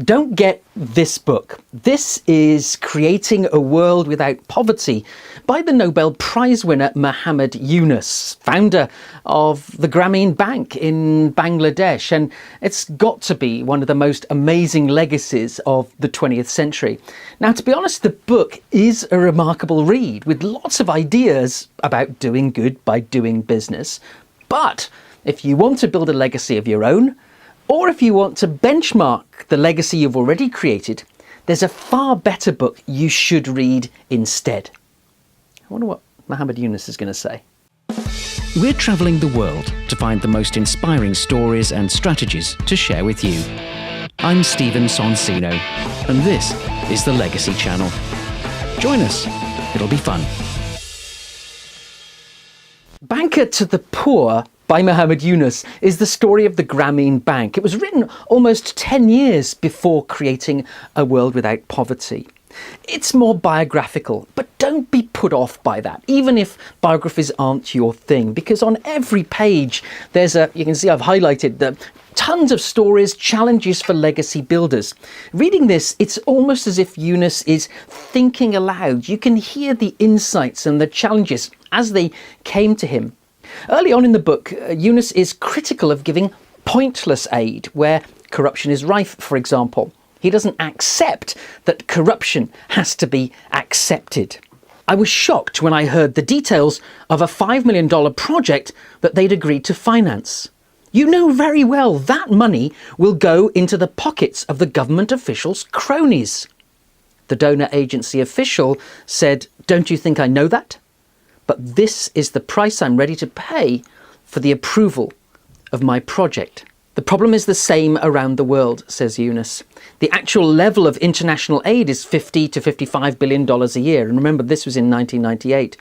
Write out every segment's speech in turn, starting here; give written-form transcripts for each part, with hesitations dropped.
don't get this book. This is Creating a World Without Poverty by the Nobel Prize winner Muhammad Yunus, founder of the Grameen Bank in Bangladesh. And it's got to be one of the most amazing legacies of the 20th century. Now, to be honest, the book is a remarkable read with lots of ideas about doing good by doing business. But if you want to build a legacy of your own, or if you want to benchmark the legacy you've already created, there's a far better book you should read instead. I wonder what Muhammad Yunus is going to say. We're travelling the world to find the most inspiring stories and strategies to share with you. I'm Stephen Sonsino, and this is the Legacy Channel. Join us, it'll be fun. Banker to the Poor by Muhammad Yunus is the story of the Grameen Bank. It was written almost 10 years before Creating a World Without Poverty. It's more biographical, but don't be put off by that, even if biographies aren't your thing, because on every page you can see I've highlighted tons of stories, challenges for legacy builders. Reading this, it's almost as if Yunus is thinking aloud. You can hear the insights and the challenges as they came to him. Early on in the book, Yunus is critical of giving pointless aid where corruption is rife, for example. He doesn't accept that corruption has to be accepted. I was shocked when I heard the details of a $5 million project that they'd agreed to finance. You know very well that money will go into the pockets of the government officials' cronies. The donor agency official said, "Don't you think I know that? But this is the price I'm ready to pay for the approval of my project." The problem is the same around the world, says Yunus. The actual level of international aid is $50 to $55 billion a year. And remember, this was in 1998.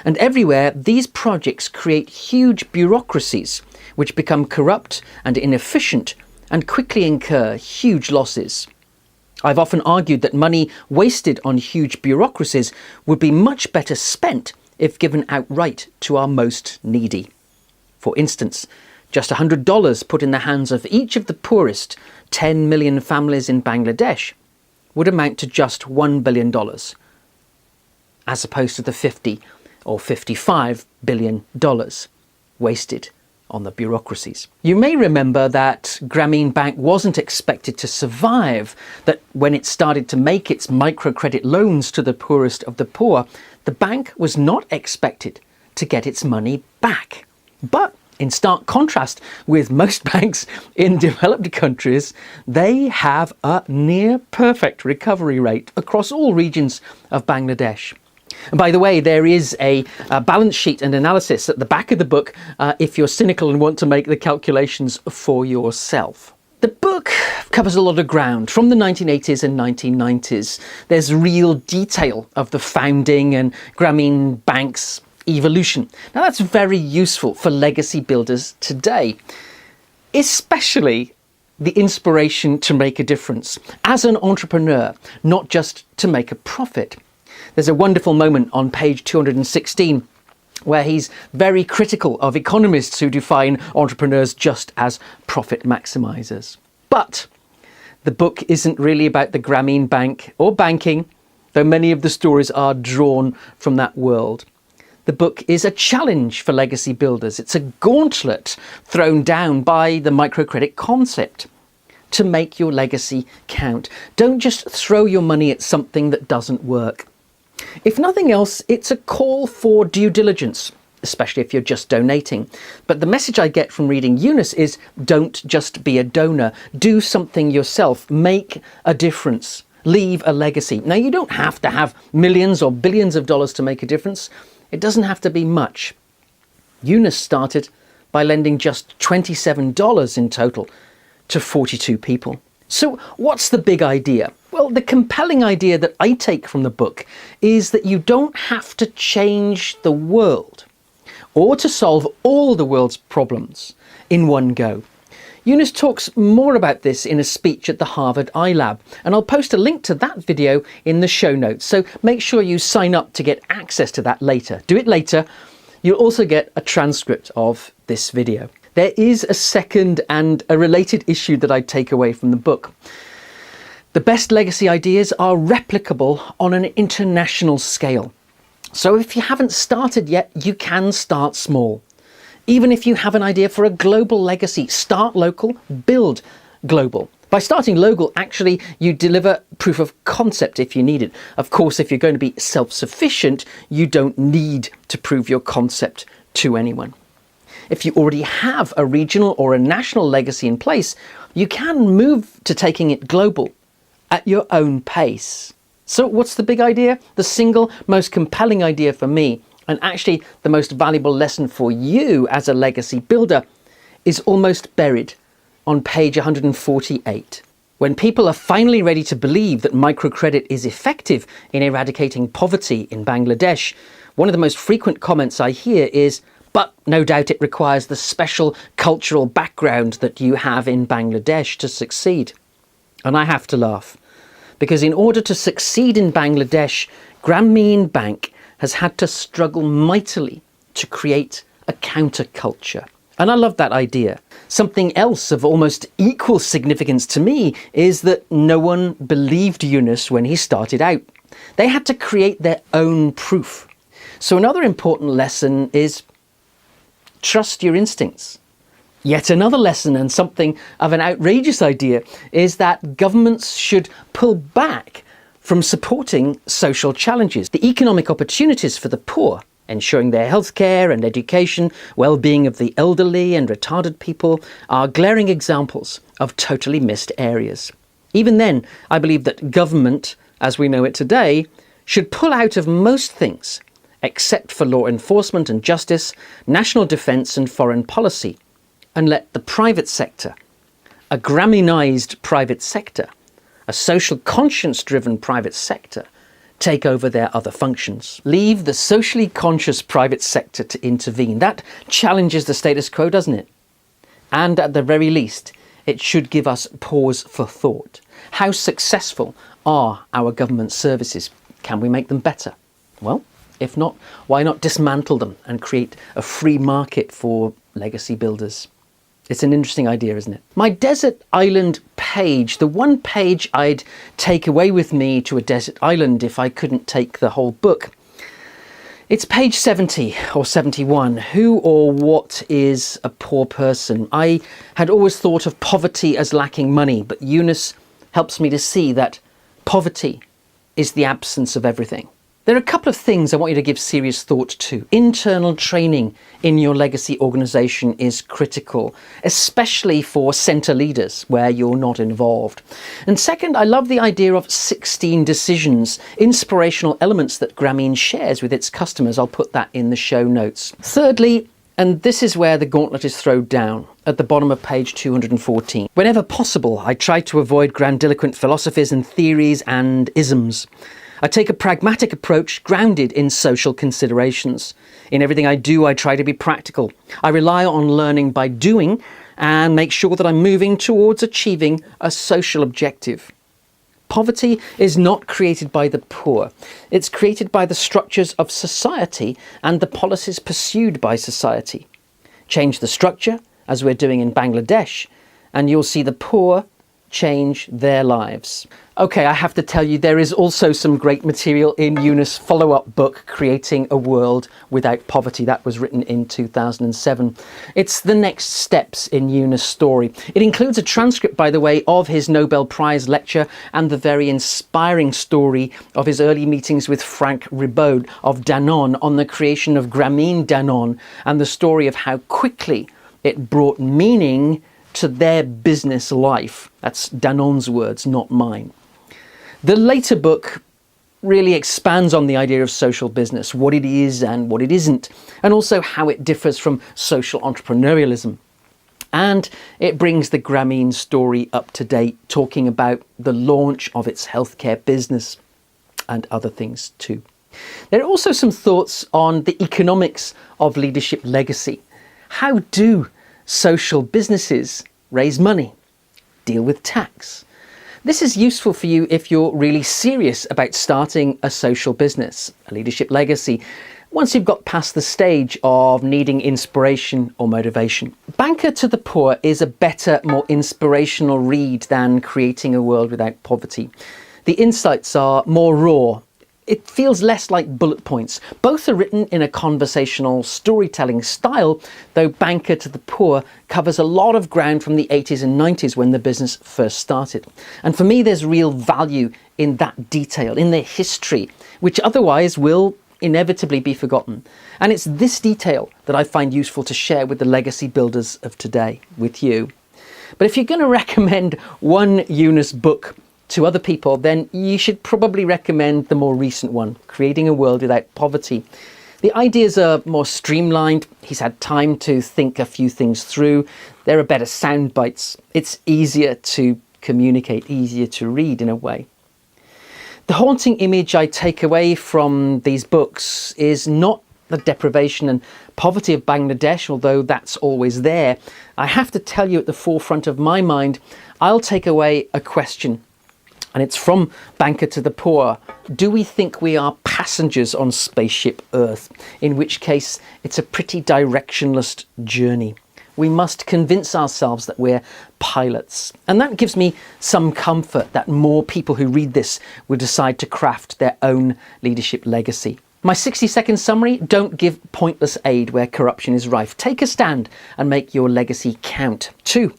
And everywhere, these projects create huge bureaucracies, which become corrupt and inefficient and quickly incur huge losses. I've often argued that money wasted on huge bureaucracies would be much better spent if given outright to our most needy. For instance, just $100 put in the hands of each of the poorest 10 million families in Bangladesh would amount to just $1 billion, as opposed to the $50 or $55 billion wasted on the bureaucracies. You may remember that Grameen Bank wasn't expected to survive, that when it started to make its microcredit loans to the poorest of the poor, the bank was not expected to get its money back. But in stark contrast with most banks in developed countries, they have a near perfect recovery rate across all regions of Bangladesh. And by the way, there is a balance sheet and analysis at the back of the book if you're cynical and want to make the calculations for yourself. The book covers a lot of ground from the 1980s and 1990s. There's real detail of the founding and Grameen Bank's evolution. Now, that's very useful for legacy builders today, especially the inspiration to make a difference as an entrepreneur, not just to make a profit. There's a wonderful moment on page 216 where he's very critical of economists who define entrepreneurs just as profit maximizers. But the book isn't really about the Grameen Bank or banking, though many of the stories are drawn from that world. The book is a challenge for legacy builders. It's a gauntlet thrown down by the microcredit concept to make your legacy count. Don't just throw your money at something that doesn't work. If nothing else, it's a call for due diligence, especially if you're just donating. But the message I get from reading Yunus is don't just be a donor. Do something yourself. Make a difference. Leave a legacy. Now, you don't have to have millions or billions of dollars to make a difference. It doesn't have to be much. Yunus started by lending just $27 in total to 42 people. So what's the big idea? Well, the compelling idea that I take from the book is that you don't have to change the world or to solve all the world's problems in one go. Yunus talks more about this in a speech at the Harvard iLab, and I'll post a link to that video in the show notes, so make sure you sign up to get access to that later. Do it later. You'll also get a transcript of this video. There is a second and a related issue that I take away from the book. The best legacy ideas are replicable on an international scale. So if you haven't started yet, you can start small. Even if you have an idea for a global legacy, start local, build global. By starting local, actually, you deliver proof of concept if you need it. Of course, if you're going to be self-sufficient, you don't need to prove your concept to anyone. If you already have a regional or a national legacy in place, you can move to taking it global at your own pace. So what's the big idea? The single most compelling idea for me, and actually the most valuable lesson for you as a legacy builder, is almost buried on page 148. When people are finally ready to believe that microcredit is effective in eradicating poverty in Bangladesh, one of the most frequent comments I hear is, "But no doubt it requires the special cultural background that you have in Bangladesh to succeed." And I have to laugh, because in order to succeed in Bangladesh, Grameen Bank has had to struggle mightily to create a counterculture. And I love that idea. Something else of almost equal significance to me is that no one believed Yunus when he started out. They had to create their own proof. So another important lesson is trust your instincts. Yet another lesson, and something of an outrageous idea, is that governments should pull back from supporting social challenges. The economic opportunities for the poor, ensuring their healthcare and education, well-being of the elderly and retarded people, are glaring examples of totally missed areas. Even then, I believe that government, as we know it today, should pull out of most things, except for law enforcement and justice, national defence and foreign policy, and let the private sector, a Grameenized private sector, a social conscience-driven private sector, take over their other functions. Leave the socially conscious private sector to intervene. That challenges the status quo, doesn't it? And at the very least, it should give us pause for thought. How successful are our government services? Can we make them better? Well, if not, why not dismantle them and create a free market for legacy builders? It's an interesting idea, isn't it? My desert island page, the one page I'd take away with me to a desert island if I couldn't take the whole book. It's page 70 or 71. Who or what is a poor person? I had always thought of poverty as lacking money, but Yunus helps me to see that poverty is the absence of everything. There are a couple of things I want you to give serious thought to. Internal training in your legacy organisation is critical, especially for centre leaders where you're not involved. And second, I love the idea of 16 decisions, inspirational elements that Grameen shares with its customers. I'll put that in the show notes. Thirdly, and this is where the gauntlet is thrown down, at the bottom of page 214. Whenever possible, I try to avoid grandiloquent philosophies and theories and isms. I take a pragmatic approach grounded in social considerations. In everything I do, I try to be practical. I rely on learning by doing and make sure that I'm moving towards achieving a social objective. Poverty is not created by the poor. It's created by the structures of society and the policies pursued by society. Change the structure, as we're doing in Bangladesh, and you'll see the poor change their lives. Okay, I have to tell you, there is also some great material in Yunus' follow-up book, Creating a World Without Poverty. That was written in 2007. It's the next steps in Yunus' story. It includes a transcript, by the way, of his Nobel Prize lecture and the very inspiring story of his early meetings with Frank Ribaud of Danone on the creation of Grameen Danone and the story of how quickly it brought meaning to their business life. That's Danone's words, not mine. The later book really expands on the idea of social business, what it is and what it isn't, and also how it differs from social entrepreneurialism. And it brings the Grameen story up to date, talking about the launch of its healthcare business and other things too. There are also some thoughts on the economics of leadership legacy. How do social businesses raise money, deal with tax? This is useful for you if you're really serious about starting a social business, a leadership legacy. once you've got past the stage of needing inspiration or motivation. Banker to the Poor is a better, more inspirational read than Creating a World Without Poverty. The insights are more raw. It feels less like bullet points. Both are written in a conversational storytelling style, though Banker to the Poor covers a lot of ground from the 80s and 90s when the business first started. And for me, there's real value in that detail, in the history, which otherwise will inevitably be forgotten. And it's this detail that I find useful to share with the legacy builders of today, with you. But if you're going to recommend one Yunus book to other people, then you should probably recommend the more recent one, Creating a World Without Poverty. The ideas are more streamlined. He's had time to think a few things through. There are better sound bites. It's easier to communicate, easier to read in a way. The haunting image I take away from these books is not the deprivation and poverty of Bangladesh, although that's always there. I have to tell you, at the forefront of my mind, I'll take away a question. And it's from Banker to the Poor. Do we think we are passengers on spaceship Earth? In which case, it's a pretty directionless journey. We must convince ourselves that we're pilots. And that gives me some comfort that more people who read this will decide to craft their own leadership legacy. My 60-second summary: don't give pointless aid where corruption is rife. Take a stand and make your legacy count. 2.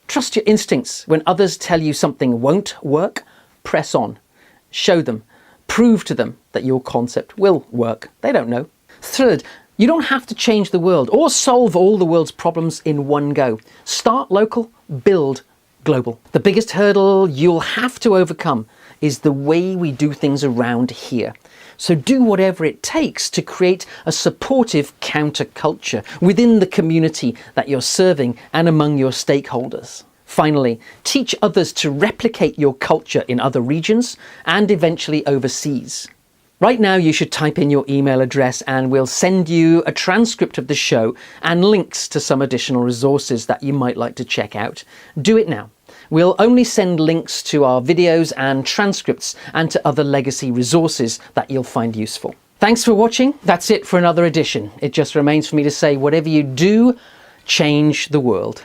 Trust your instincts. When others tell you something won't work, press on. Show them. Prove to them that your concept will work. They don't know. 3, you don't have to change the world or solve all the world's problems in one go. Start local, build global. The biggest hurdle you'll have to overcome is the way we do things around here. So do whatever it takes to create a supportive counterculture within the community that you're serving and among your stakeholders. Finally, teach others to replicate your culture in other regions and eventually overseas. Right now, you should type in your email address and we'll send you a transcript of the show and links to some additional resources that you might like to check out. Do it now. We'll only send links to our videos and transcripts and to other legacy resources that you'll find useful. Thanks for watching. That's it for another edition. It just remains for me to say, whatever you do, change the world.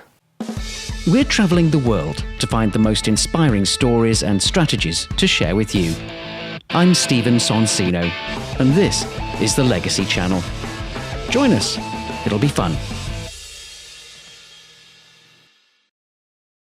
We're travelling the world to find the most inspiring stories and strategies to share with you. I'm Stephen Sonsino, and this is the Legacy Channel. Join us. It'll be fun.